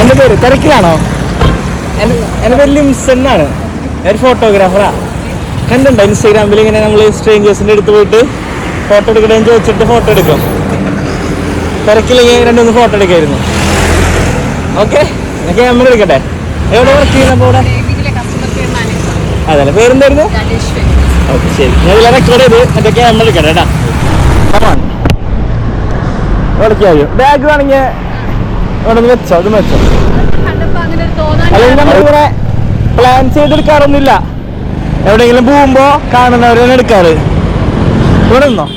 എൻ്റെ പേര് തിരക്കിലാണോ? എൻ്റെ പേര് ലിംസൺ എന്നാണ്. ഒരു ഫോട്ടോഗ്രാഫറാ. കണ്ടുണ്ടോ ഇൻസ്റ്റാഗ്രാമിൽ ഇങ്ങനെ നമ്മൾ സ്ട്രേഞ്ചേഴ്സിൻ്റെ അടുത്ത് പോയിട്ട് ഫോട്ടോ എടുക്കണമെന്ന് ചോദിച്ചിട്ട് ഫോട്ടോ എടുക്കും. തിരക്കില്ലെങ്കിൽ 2-3 ഫോട്ടോ എടുക്കായിരുന്നു. ഓക്കെ, ഞാൻ ക്യാമറ എടുക്കട്ടെ. എവിടെ വർക്ക് ചെയ്യുന്നപ്പോൾ ഇവിടെ? അതല്ലേ, പേരെന്തായിരുന്നു? ഓക്കെ, ശരി. ഞാൻ ഇതിലെ റെക്കോർഡ് ചെയ്ത് എൻ്റെ ക്യാമറ എടുക്കട്ടെ കേട്ടാ. വിളിക്കാമോ? ബാഗ് വേണമെങ്കിൽ ഇവിടെ നിന്ന് വെച്ചോ, ഇതൊന്ന് വെച്ചോ. അല്ലെങ്കിൽ നമ്മളിവിടെ പ്ലാൻ ചെയ്തെടുക്കാറൊന്നുമില്ല. എവിടെയെങ്കിലും പോകുമ്പോൾ കാണുന്നവരാണ് എടുക്കാറ്. ഇവിടെ നിന്നോ?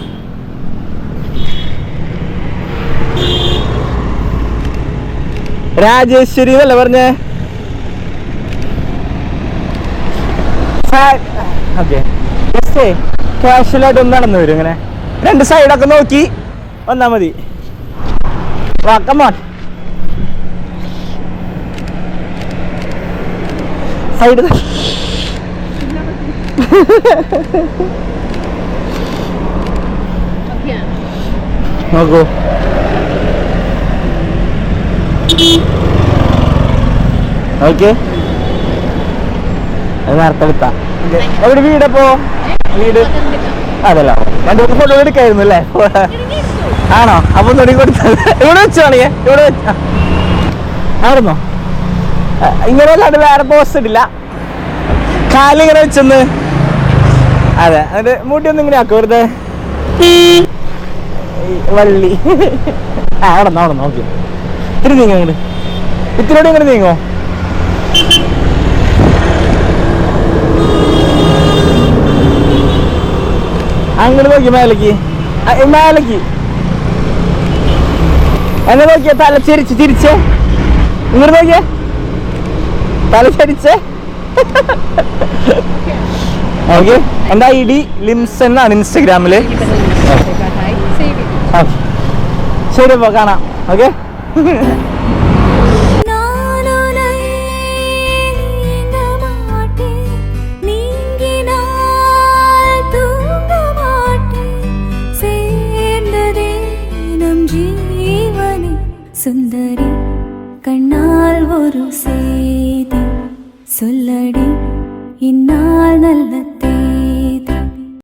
രാജേശ്വരി എന്നല്ലേ പറഞ്ഞേ? ഓക്കെ, ജസ്റ്റ് കാഷ്വലായിട്ട് ഒന്ന് നടന്നു വരും. ഇങ്ങനെ 2 സൈഡൊക്കെ നോക്കി വന്നാൽ മതി. വാ, കമോൺ. സൈഡ് നോക്കൂ. ഓക്കെ, അത് നേരത്തെ എടുത്താ. എവിടെ വീടപ്പോ? വീട് അതല്ല, 2-3 ഫോട്ടോ എടുക്കായിരുന്നു അല്ലേ? ആണോ? അപ്പൊ തൊടി കൊടുത്തത് ഇവിടെ വെച്ചോണിയെ? ഇവിടെ വെച്ച ആയിരുന്നോ? ഇങ്ങനെ അല്ലാണ്ട് വേറെ പോസ്റ്റ് ഇടില്ല. കാലിങ്ങനെ വെച്ചൊന്ന്. അതെ, എന്നിട്ട് മൂട്ടി ഒന്നും ഇങ്ങനെ ആക്കും വെറുതെ. വള്ളി അവിടെ നോക്കി ഇത്തിരി നീങ്ങോ. ഇങ്ങോട്ട് ഇത്തിരിയോടെ ഇങ്ങനെ നീങ്ങോ. അങ്ങോട്ട് നോക്കി, മേലേക്ക് എന്നെ നോക്കിയ തല തിരിച്ചേ. ഇങ്ങോട്ട് നോക്കിയേ, തല ചരിച്ചേ. ഓക്കെ, എൻ്റെ ID ലിംസൺ എന്നാണ് ഇൻസ്റ്റഗ്രാമില്. ശരി, അപ്പോ കാണാം. ഓക്കെ, സുന്ദരി കണ്ണാൽ ഒരു സേതി சொல்லடி இந்நாள் நல்ல